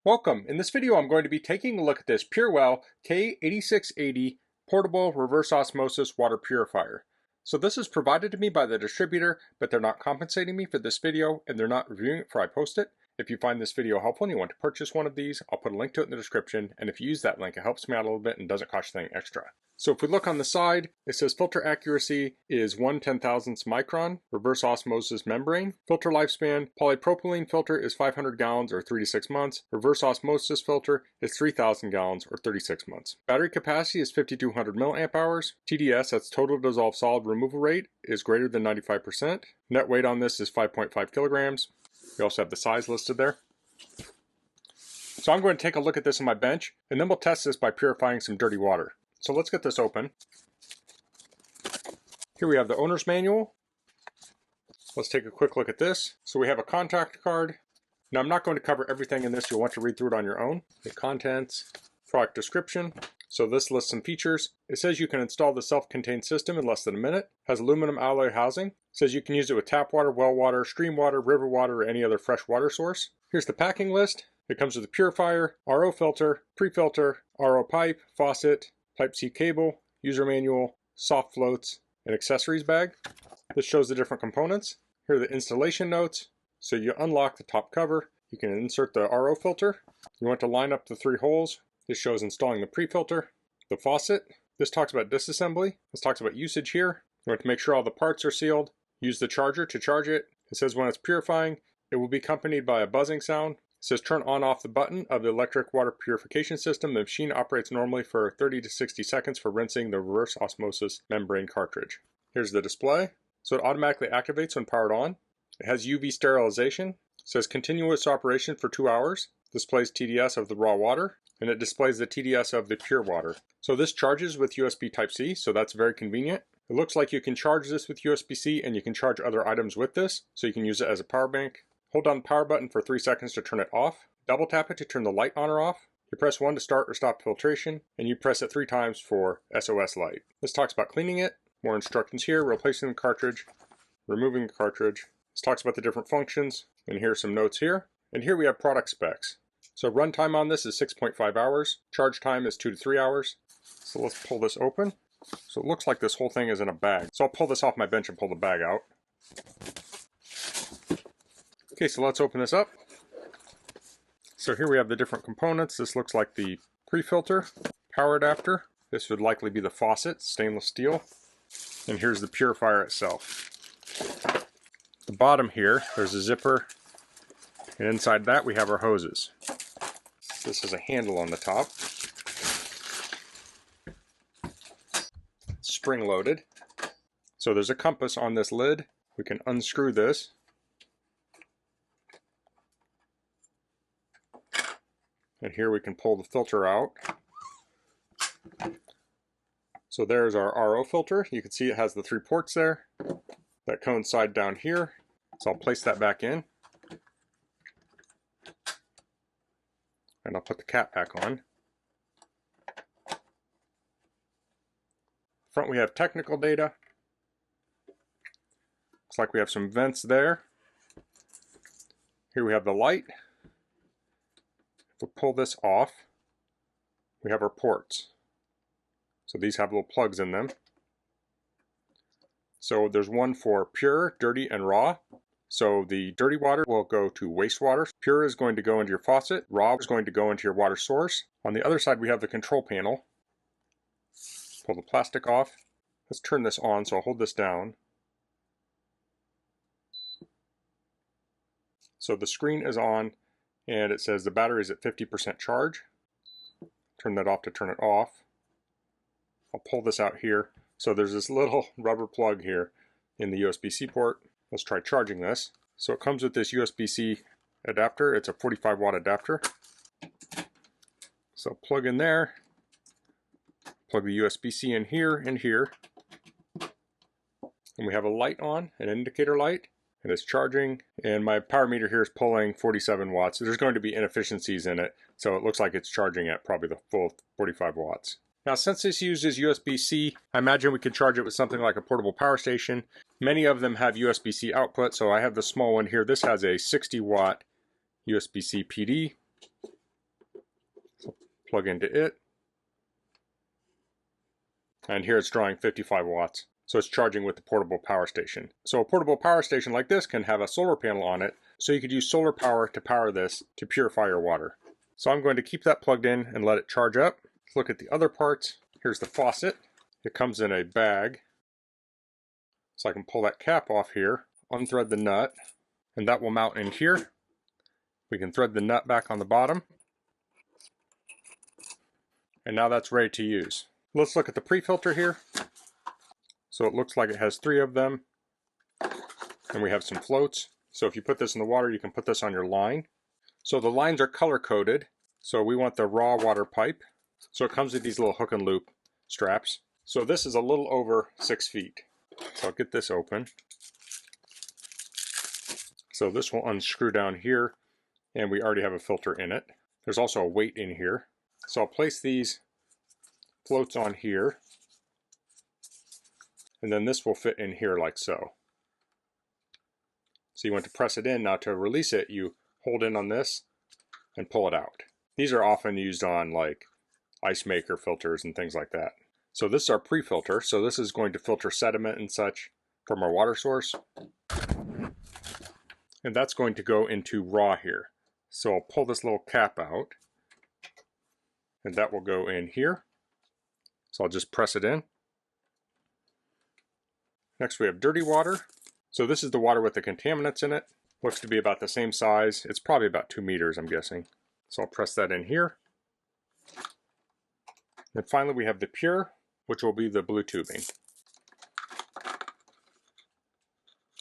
Welcome. In this video I'm going to be taking a look at this Purewell K8680 portable reverse osmosis water purifier. So this is provided to me by the distributor, but they're not compensating me for this video and they're not reviewing it before I post it. If you find this video helpful and you want to purchase one of these, I'll put a link to it in the description, and if you use that link it helps me out a little bit and doesn't cost you anything extra. So if we look on the side, it says filter accuracy is 1/10,000th micron, reverse osmosis membrane. Filter lifespan, polypropylene filter is 500 gallons or 3 to 6 months. Reverse osmosis filter is 3,000 gallons or 36 months. Battery capacity is 5,200 milliamp hours. TDS, that's total dissolved solid removal rate, is greater than 95%. Net weight on this is 5.5 kilograms. We also have the size listed there. So I'm going to take a look at this on my bench, and then we'll test this by purifying some dirty water. So let's get this open. Here we have the owner's manual. Let's take a quick look at this. So we have a contact card. Now I'm not going to cover everything in this. You'll want to read through it on your own. The contents, product description. So this lists some features. It says you can install the self-contained system in less than a minute. Has aluminum alloy housing. It says you can use it with tap water, well water, stream water, river water, or any other fresh water source. Here's the packing list. It comes with a purifier, RO filter, pre-filter, RO pipe, faucet, Type-C cable, user manual, soft floats, and accessories bag. This shows the different components. Here are the installation notes. So you unlock the top cover. You can insert the RO filter. You want to line up the 3 holes. This shows installing the pre-filter. The faucet. This talks about disassembly. This talks about usage here. You want to make sure all the parts are sealed. Use the charger to charge it. It says when it's purifying, it will be accompanied by a buzzing sound. It says turn on off the button of the electric water purification system. The machine operates normally for 30 to 60 seconds for rinsing the reverse osmosis membrane cartridge. Here's the display. So it automatically activates when powered on. It has UV sterilization. It says continuous operation for 2 hours. Displays TDS of the raw water, and it displays the TDS of the pure water. So this charges with USB Type-C, so that's very convenient. It looks like you can charge this with USB-C and you can charge other items with this, so you can use it as a power bank. Hold down the power button for 3 seconds to turn it off. Double tap it to turn the light on or off. You press 1 to start or stop filtration, and you press it 3 times for SOS light. This talks about cleaning it. More instructions here, replacing the cartridge, removing the cartridge. This talks about the different functions, and here's some notes here. And here we have product specs. So runtime on this is 6.5 hours. Charge time is 2 to 3 hours. So let's pull this open. So it looks like this whole thing is in a bag. So I'll pull this off my bench and pull the bag out. Okay, so let's open this up. So here we have the different components. This looks like the pre-filter, power adapter. This would likely be the faucet, stainless steel. And here's the purifier itself. The bottom here, there's a zipper. And inside that we have our hoses. This is a handle on the top. Spring loaded. So there's a compass on this lid. We can unscrew this. And here we can pull the filter out. So there's our RO filter. You can see it has the 3 ports there that coincide down here. So I'll place that back in. And I'll put the cap back on. Front we have technical data. Looks like we have some vents there. Here we have the light. If we pull this off, we have our ports. So these have little plugs in them. So there's one for pure, dirty, and raw. So the dirty water will go to wastewater. Pure is going to go into your faucet. Raw is going to go into your water source. On the other side we have the control panel. Pull the plastic off. Let's turn this on, so I'll hold this down. So the screen is on, and it says the battery is at 50% charge. Turn that off to turn it off. I'll pull this out here. So there's this little rubber plug here in the USB-C port. Let's try charging this. So it comes with this USB-C adapter. It's a 45 watt adapter. So plug in there. Plug the USB-C in here and here. And we have a light on, an indicator light. And it's charging, and my power meter here is pulling 47 watts. So there's going to be inefficiencies in it, so it looks like it's charging at probably the full 45 watts. Now, since this uses USB-C, I imagine we could charge it with something like a portable power station. Many of them have USB-C output, so I have the small one here. This has a 60 watt USB-C PD. plug into it. And here it's drawing 55 watts. So it's charging with the portable power station. So a portable power station like this can have a solar panel on it. So you could use solar power to power this to purify your water. So I'm going to keep that plugged in and let it charge up. Let's look at the other parts. Here's the faucet. It comes in a bag. So I can pull that cap off here, unthread the nut, and that will mount in here. We can thread the nut back on the bottom. And now that's ready to use. Let's look at the pre-filter here. So it looks like it has 3 of them. And we have some floats. So if you put this in the water, you can put this on your line. So the lines are color-coded. So we want the raw water pipe. So it comes with these little hook and loop straps. So this is a little over 6 feet. So I'll get this open. So this will unscrew down here, and we already have a filter in it. There's also a weight in here. So I'll place these floats on here, and then this will fit in here like so. So you want to press it in. Now to release it, you hold in on this and pull it out. These are often used on like ice maker filters and things like that. So this is our pre-filter. So this is going to filter sediment and such from our water source. And that's going to go into raw here. So I'll pull this little cap out, and that will go in here. So I'll just press it in. Next we have dirty water. So this is the water with the contaminants in it. Looks to be about the same size. It's probably about 2 meters, I'm guessing. So I'll press that in here. And finally we have the pure, which will be the blue tubing.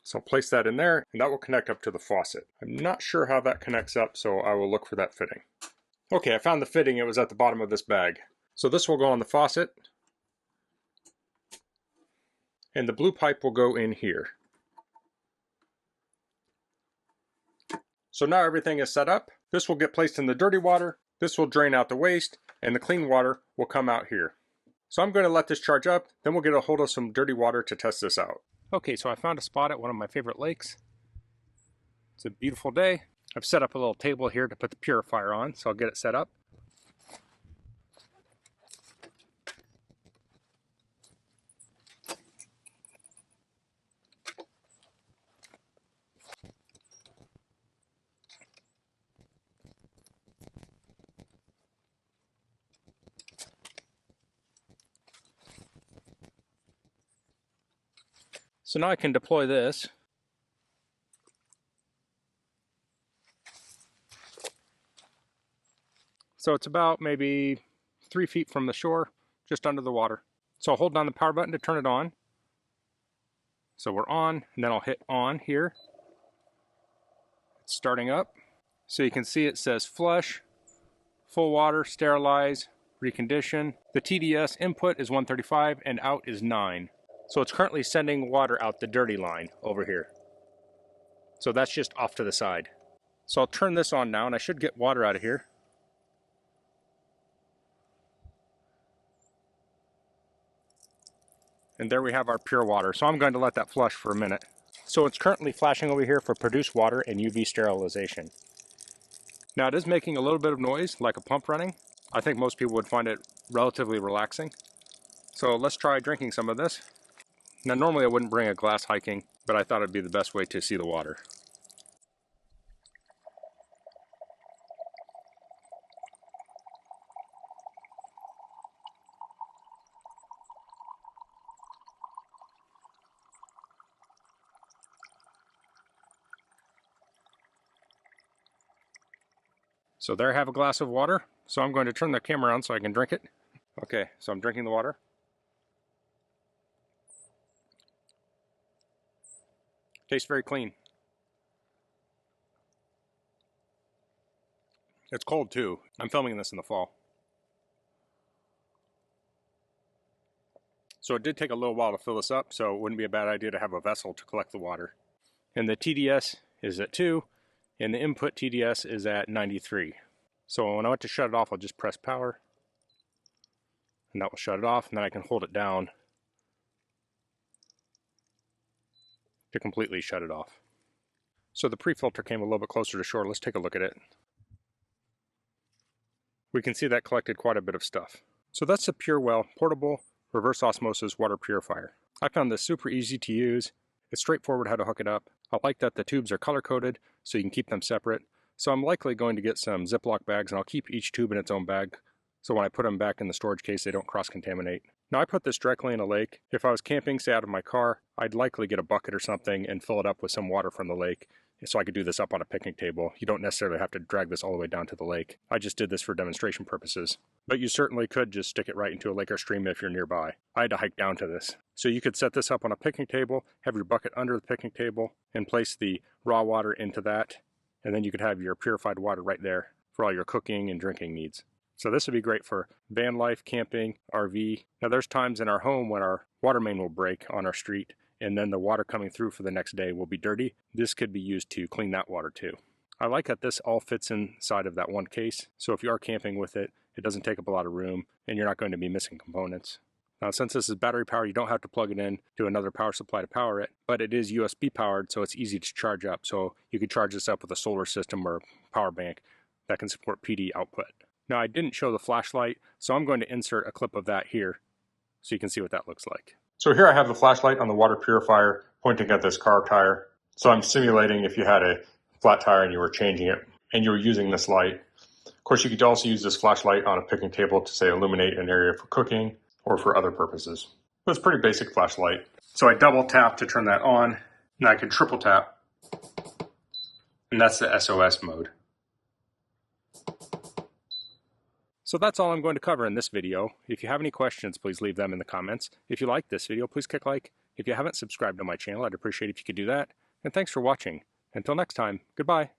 So I'll place that in there, and that will connect up to the faucet. I'm not sure how that connects up, so I will look for that fitting. Okay, I found the fitting. It was at the bottom of this bag. So this will go on the faucet. And the blue pipe will go in here. So now everything is set up. This will get placed in the dirty water. This will drain out the waste, and the clean water will come out here. So I'm going to let this charge up, then we'll get a hold of some dirty water to test this out. Okay, so I found a spot at one of my favorite lakes. It's a beautiful day. I've set up a little table here to put the purifier on, so I'll get it set up. So now I can deploy this. So it's about maybe 3 feet from the shore, just under the water. So I'll hold down the power button to turn it on. So we're on, and then I'll hit on here. It's starting up. So you can see it says flush, full water, sterilize, recondition. The TDS input is 135 and out is 9. So it's currently sending water out the dirty line over here. So that's just off to the side. So I'll turn this on now, and I should get water out of here. And there we have our pure water. So I'm going to let that flush for a minute. So it's currently flashing over here for produced water and UV sterilization. Now it is making a little bit of noise, like a pump running. I think most people would find it relatively relaxing. So let's try drinking some of this. Now normally I wouldn't bring a glass hiking, but I thought it'd be the best way to see the water. So there I have a glass of water. So I'm going to turn the camera on so I can drink it. Okay, so I'm drinking the water. Tastes very clean. It's cold too. I'm filming this in the fall. So it did take a little while to fill this up, so it wouldn't be a bad idea to have a vessel to collect the water. And the TDS is at 2, and the input TDS is at 93. So when I want to shut it off, I'll just press power, and that will shut it off, and then I can hold it down to completely shut it off. So the pre-filter came a little bit closer to shore. Let's take a look at it. we can see that collected quite a bit of stuff. So that's the Purewell portable reverse osmosis water purifier. I found this super easy to use. It's straightforward how to hook it up. I like that the tubes are color coded so you can keep them separate. So I'm likely going to get some Ziploc bags, and I'll keep each tube in its own bag so when I put them back in the storage case they don't cross-contaminate. Now I put this directly in a lake. If I was camping, say out of my car, I'd likely get a bucket or something and fill it up with some water from the lake so I could do this up on a picnic table. You don't necessarily have to drag this all the way down to the lake. I just did this for demonstration purposes. But you certainly could just stick it right into a lake or stream if you're nearby. I had to hike down to this. So you could set this up on a picnic table, have your bucket under the picnic table, and place the raw water into that, and then you could have your purified water right there for all your cooking and drinking needs. So this would be great for van life, camping, RV. Now there's times in our home when our water main will break on our street, and then the water coming through for the next day will be dirty. This could be used to clean that water too. I like that this all fits inside of that one case, so if you are camping with it, it doesn't take up a lot of room, and you're not going to be missing components. Now since this is battery powered, you don't have to plug it in to another power supply to power it, but it is USB powered, so it's easy to charge up. So you could charge this up with a solar system or power bank that can support PD output. Now I didn't show the flashlight, so I'm going to insert a clip of that here so you can see what that looks like. So here I have the flashlight on the water purifier pointing at this car tire. So I'm simulating if you had a flat tire and you were changing it and you were using this light. Of course, you could also use this flashlight on a picnic table to, say, illuminate an area for cooking or for other purposes. But it's a pretty basic flashlight. So I double tap to turn that on, and I can triple tap, and that's the SOS mode. So that's all I'm going to cover in this video. If you have any questions, please leave them in the comments. If you like this video, please click like. If you haven't subscribed to my channel, I'd appreciate if you could do that. And thanks for watching. Until next time, goodbye.